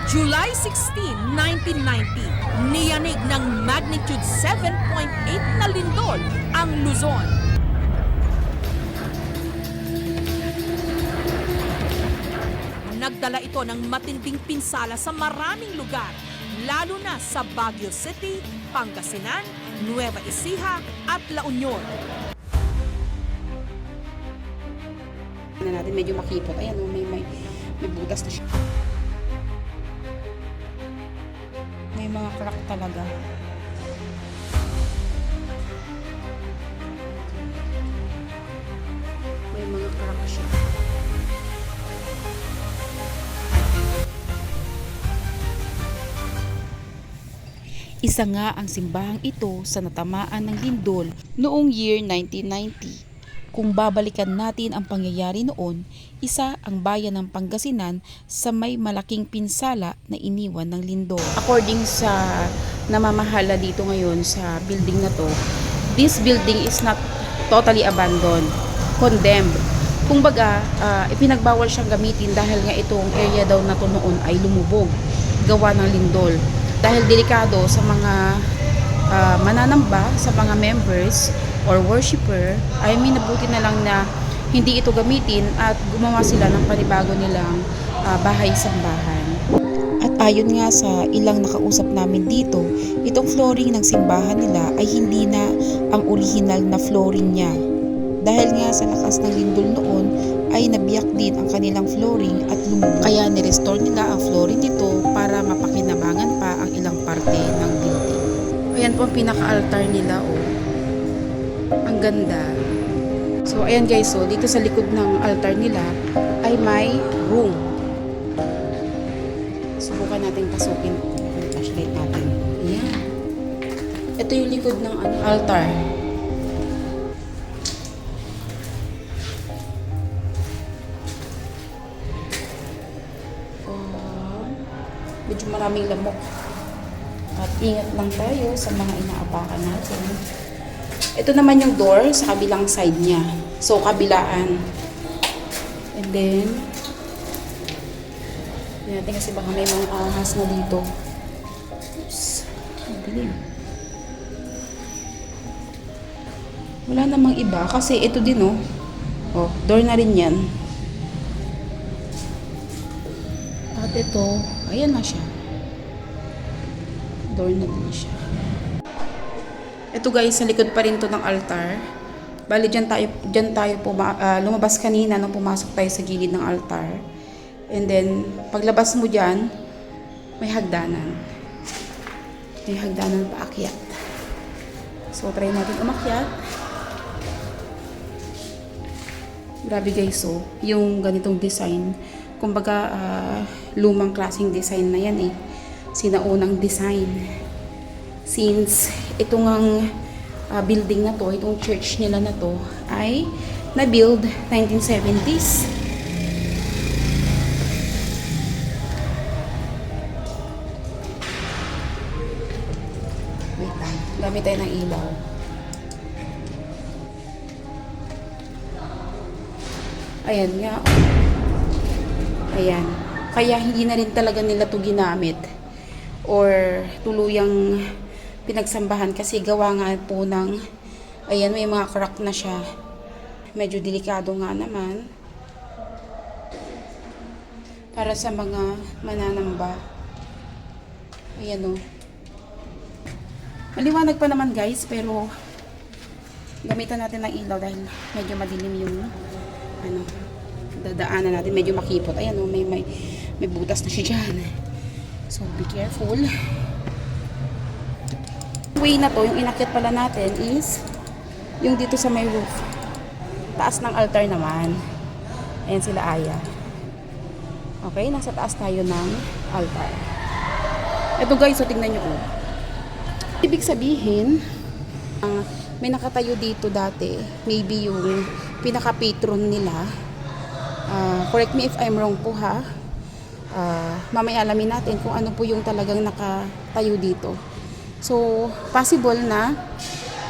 July 16, 1990, niyanig ng magnitude 7.8 na lindol ang Luzon. Nagdala ito ng matinding pinsala sa maraming lugar, lalo na sa Baguio City, Pangasinan, Nueva Ecija at La Union. Natin medyo makipot. Ayan, may butas na siya. May mga crack talaga. May mga crack siya. Isa nga ang simbahang ito sa natamaan ng lindol noong year 1990. Kung babalikan natin ang pangyayari noon, isa ang bayan ng Pangasinan sa may malaking pinsala na iniwan ng lindol. According sa namamahala dito ngayon sa building na to, this building is not totally abandoned, condemned. Kumbaga, ipinagbawal siyang gamitin dahil nga itong area daw na to noon ay lumubog, gawa ng lindol. Dahil delikado sa mga mananamba, sa mga members or worshipper, ay minabuti na lang na hindi ito gamitin at gumawa sila ng panibago nilang bahay-sambahan. At ayon nga sa ilang nakausap namin dito, itong flooring ng simbahan nila ay hindi na ang original na flooring niya. Dahil nga sa lakas ng lindol noon, ay nabiyak din ang kanilang flooring at lumubog. Kaya nirestore nila ang flooring nito para mapakinabangan pa ang ilang parte ng building. Ayan po ang pinaka-altar nila, oh. Ang ganda. So ayan guys, so dito sa likod ng altar nila ay may room. Subukan natin pasukin yung flashlight natin. Ayan. Ito yung likod ng altar. Medyo maraming lamok. At ingat lang tayo sa mga inaapakan natin. Ito naman yung door sa kabilang side niya. So, kabilaan. And then, yan natin kasi baka may mga ahas na dito. Oops. Ang dilim. Wala namang iba kasi ito din, oh. Oh, door na rin yan. At ito, ayan na siya. Door na din siya. Ito guys, sa likod pa rin to ng altar. Bali, dyan tayo lumabas kanina nung pumasok tayo sa gilid ng altar. And then, paglabas mo dyan, may hagdanan. May hagdanan paakyat. So, try natin umakyat. Grabe guys, so, yung ganitong design. Kumbaga, lumang klaseng design na yan eh. Sinaunang design. Since itong building na to, itong church nila na to, ay na-build 1970s. Wait lang, gamit tayo ng ilaw. Ayan nga. Ayan. Kaya hindi na rin talaga nila to ginamit or tuluyang pinagsambahan kasi gawa nga po ng, ayan, may mga crack na siya. Medyo delikado nga naman para sa mga mananamba. Ayan, o. Maliwanag pa naman guys, pero gamitan natin ng ilaw dahil medyo madilim yung dadaanan natin, medyo makipot. Ayan, o, may butas na siya dyan. So, be careful. Way na to, yung inakyat pala natin is yung dito sa may roof. Taas ng altar naman. Ayan sila Aya. Okay, nasa taas tayo ng altar. Ito guys, so tingnan nyo. Ibig sabihin, may nakatayo dito dati. Maybe yung pinaka-patron nila. Correct me if I'm wrong po ha. Mamaya alamin natin kung ano po yung talagang nakatayo dito. So, possible na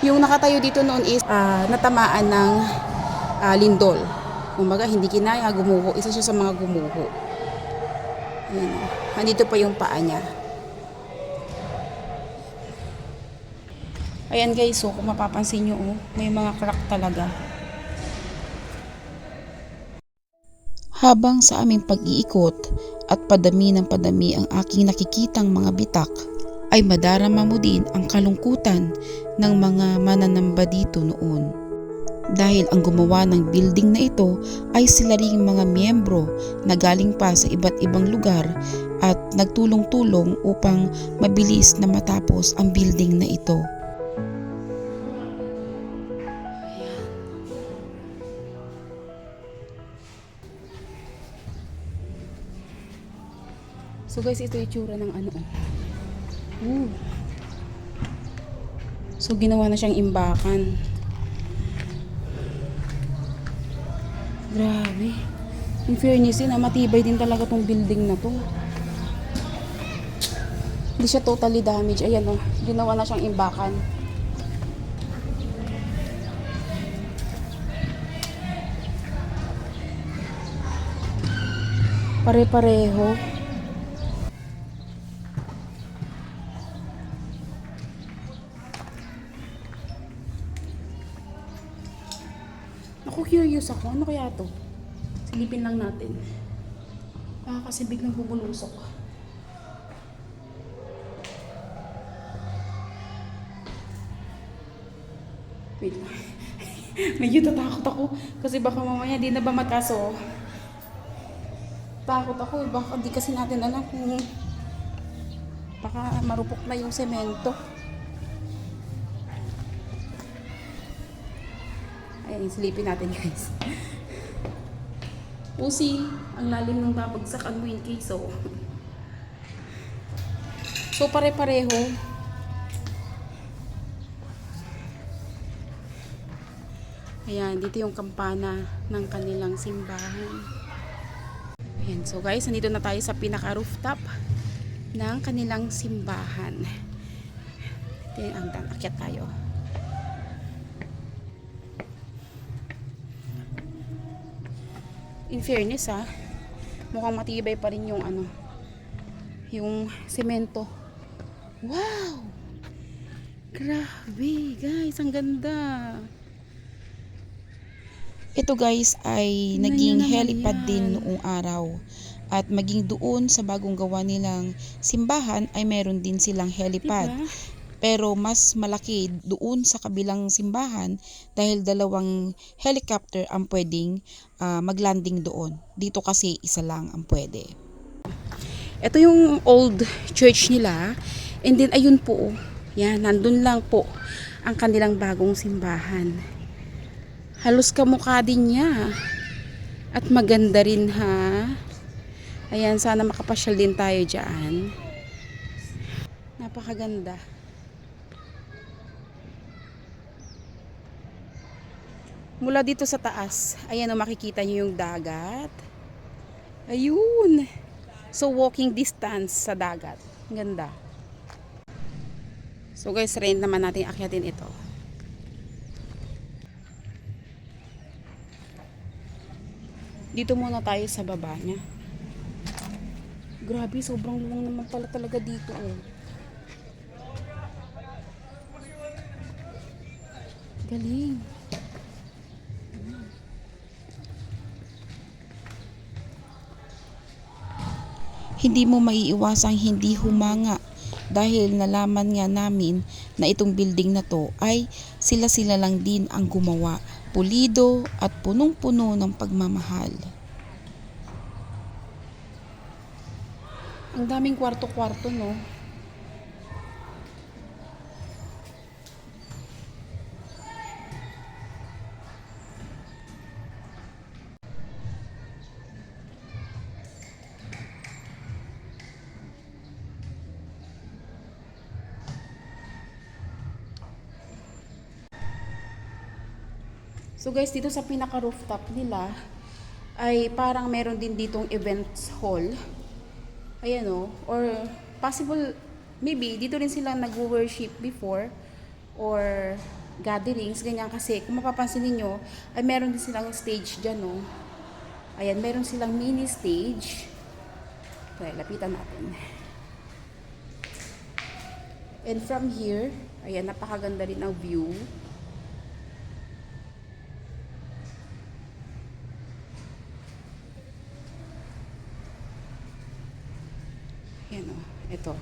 yung nakatayo dito noon is natamaan ng lindol. Kumbaga, hindi kinaya, gumuho. Isa siya sa mga gumuho. Ayan o. Andito pa yung paa niya. Ayan guys, so kung mapapansin nyo, oh, may mga crack talaga. Habang sa aming pag-iikot at padami ng padami ang aking nakikitang mga bitak, ay madarama mo din ang kalungkutan ng mga mananamba dito noon. Dahil ang gumawa ng building na ito ay sila ring mga miyembro na galing pa sa iba't ibang lugar at nagtulong-tulong upang mabilis na matapos ang building na ito. So guys, ito yung itsura ng ano. So ginawa na siyang imbakan. Grabe. In fairness din, matibay din talaga tong building na to. Hindi siya totally damaged. Ayan o, ginawa na siyang imbakan. Pare-pareho. Ako curious ako, ano kaya to? Silipin lang natin. Kasi biglang bubulusok. Wait lang. Medyo tatakot ako kasi baka mamaya di na ba mataso. Takot ako, baka di kasi natin alam kung baka marupok na yung semento. Ayan, silipin natin guys. Pusi, ang lalim ng babagsakan mo in case oh. So pare-pareho. Ayan, dito yung kampana ng kanilang simbahan. Ayan, so guys, nandito na tayo sa pinaka-rooftop ng kanilang simbahan. Ito yung hagdan, akyat tayo. In fairness mukhang matibay pa rin yung ano, yung semento. Wow! Grabe guys, ang ganda. Ito guys ay naging helipad din noong araw. At maging doon sa bagong gawa nilang simbahan ay meron din silang helipad. Diba? Pero mas malaki doon sa kabilang simbahan dahil dalawang helicopter ang pwedeng maglanding doon. Dito kasi isa lang ang pwede. Ito yung old church nila. And then ayun po, yan, nandun lang po ang kanilang bagong simbahan. Halos kamukha din niya. At maganda rin ha. Ayan, sana makapasyal din tayo dyan. Napakaganda. Mula dito sa taas, ayan o, makikita nyo yung dagat. Ayun. So, walking distance sa dagat. Ganda. So guys, rent naman natin akyatin ito. Dito muna tayo sa baba niya. Grabe, sobrang luwang naman pala talaga dito oh. Galing. Hindi mo maiiwasang hindi humanga dahil nalaman nga namin na itong building na to ay sila-sila lang din ang gumawa. Pulido at punong-puno ng pagmamahal. Ang daming kwarto-kwarto, no? So guys, dito sa pinaka-rooftop nila ay parang meron din ditong events hall. Ayan o. Or possible, maybe dito rin sila nag-worship before or gatherings, ganyan kasi. Kung mapapansin niyo ay meron din silang stage dyan o. Ayan, meron silang mini stage. Okay, lapitan natin. And from here, ayan, napakaganda rin ang view. Ayan o, ito.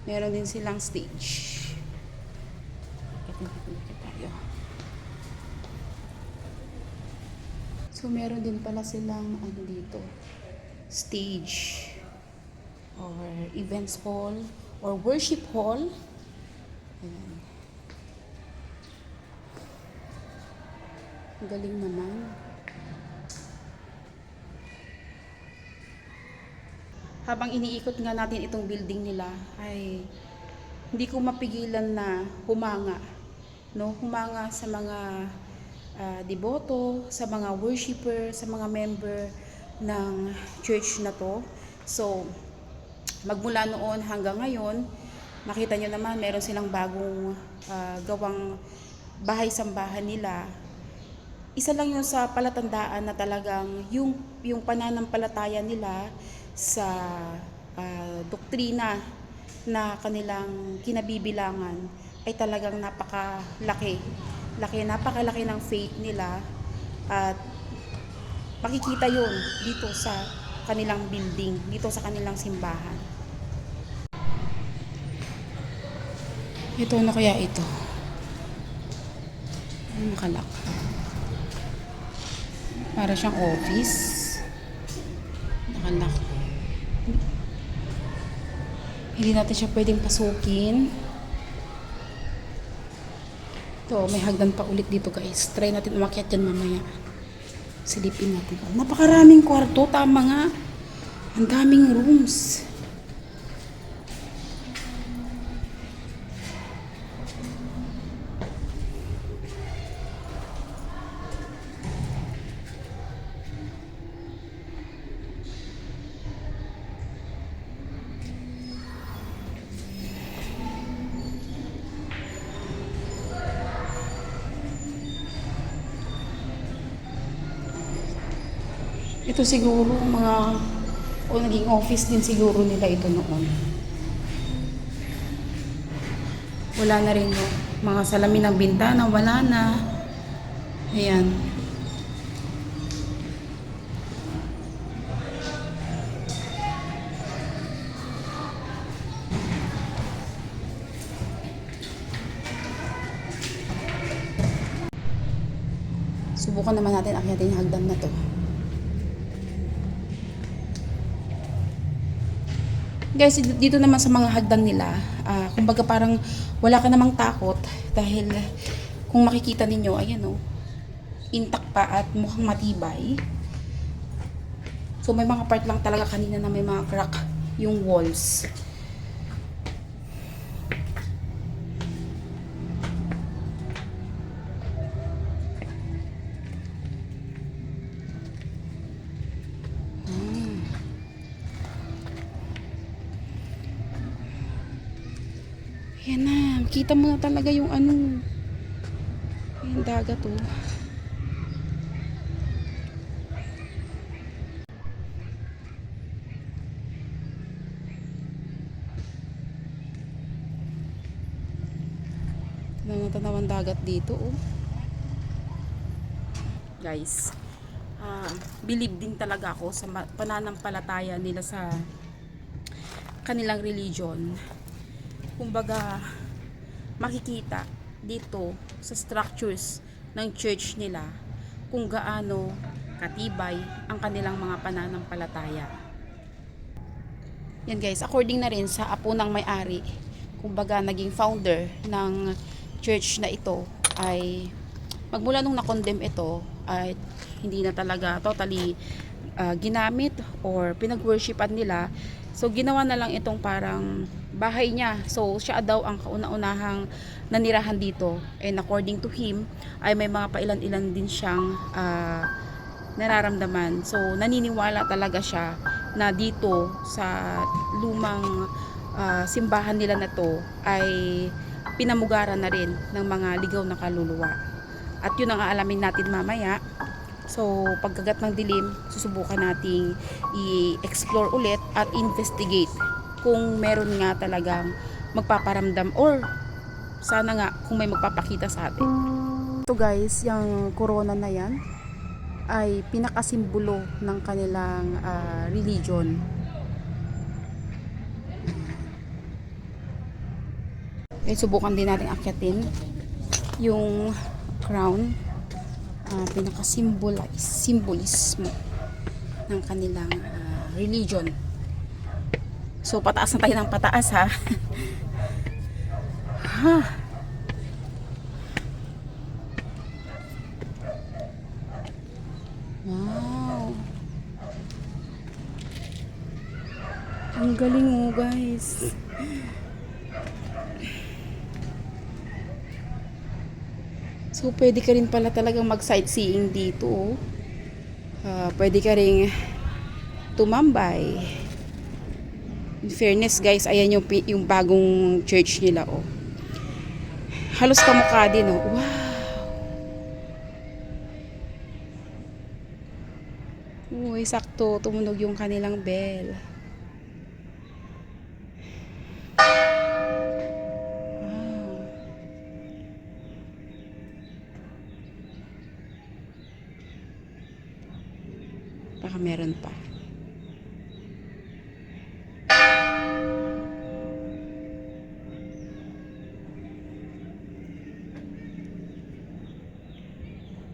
Meron din silang stage. Ikit tayo. So, meron din pala silang ano dito, stage or events hall or worship hall. Ayan. Ang galing naman. Habang iniikot nga natin itong building nila, ay hindi ko mapigilan na humanga. No? Humanga sa mga deboto, sa mga worshiper, sa mga member ng church na to. So, magmula noon hanggang ngayon, makita nyo naman meron silang bagong gawang bahay-sambahan nila. Isa lang yun sa palatandaan na talagang yung pananampalataya nila sa doktrina na kanilang kinabibilangan ay talagang napakalaki. Napakalaki ng faith nila at makikita yun dito sa kanilang building, dito sa kanilang simbahan. Ito na kaya ito? Nakalak. Para siyang office. Nakalak. Hindi natin siya pwedeng pasukin. Ito, may hagdan pa ulit dito guys. Try natin umakyat dyan mamaya. Silipin natin. Napakaraming kwarto. Tama nga. Ang daming rooms. Ito siguro naging office din siguro nila ito noon. Wala na rin yung mga salamin ng bintana, wala na. Ayan. Subukan naman natin akyatin yung hagdan na to. Guys, dito naman sa mga hagdan nila, kumbaga parang wala ka namang takot dahil kung makikita ninyo, ayan o, intact pa at mukhang matibay. So may mga part lang talaga kanina na may mga crack yung walls. Yan na, kita mo na talaga yung yung dagat oh. Tanaw ang dagat dito oh. Guys, believe din talaga ako sa pananampalataya nila sa kanilang religion. Kumbaga, makikita dito sa structures ng church nila kung gaano katibay ang kanilang mga pananampalataya. Yan guys, according na rin sa apo ng may-ari, kumbaga naging founder ng church na ito, ay magmula nung na-condemn ito ay hindi na talaga totally ginamit or pinag-worshipan nila. So ginawa na lang itong parang bahay niya. So siya daw ang kauna-unahang nanirahan dito. And according to him, ay may mga pailan-ilan din siyang nararamdaman. So naniniwala talaga siya na dito sa lumang simbahan nila na to ay pinamugaran na rin ng mga ligaw na kaluluwa. At yun ang aalamin natin mamaya So, pagkagat ng dilim, susubukan nating i-explore ulit at investigate kung meron nga talagang magpaparamdam or sana nga kung may magpapakita sa atin. So guys, yung corona na yan ay pinakasimbolo ng kanilang religion. Subukan din natin akyatin yung crown, simbolismo ng kanilang religion. So pataas na tayo ng pataas ha. Wow, ang galing mo guys. So, pwede ka rin pala talagang mag-sightseeing dito. Pwede ka rin tumambay. In fairness, guys, ayan yung bagong church nila, oh. Halos kamukha din, oh. Wow! Uy, sakto. Tumunog yung kanilang bell. Baka meron pa.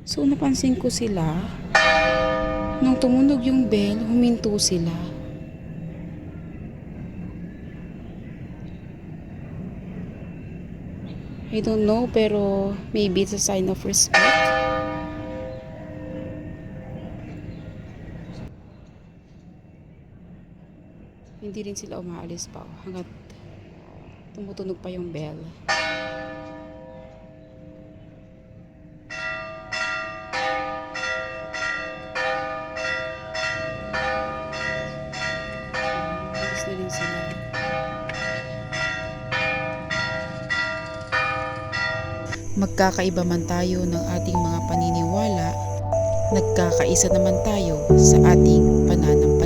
So napansin ko sila, nung tumunog yung bell, huminto sila. I don't know, pero maybe it's a sign of respect. Hindi rin sila umaalis pa hanggat tumutunog pa yung bell. Alis na rin sila. Magkakaiba man tayo ng ating mga paniniwala, nagkakaisa naman tayo sa ating pananampalataya.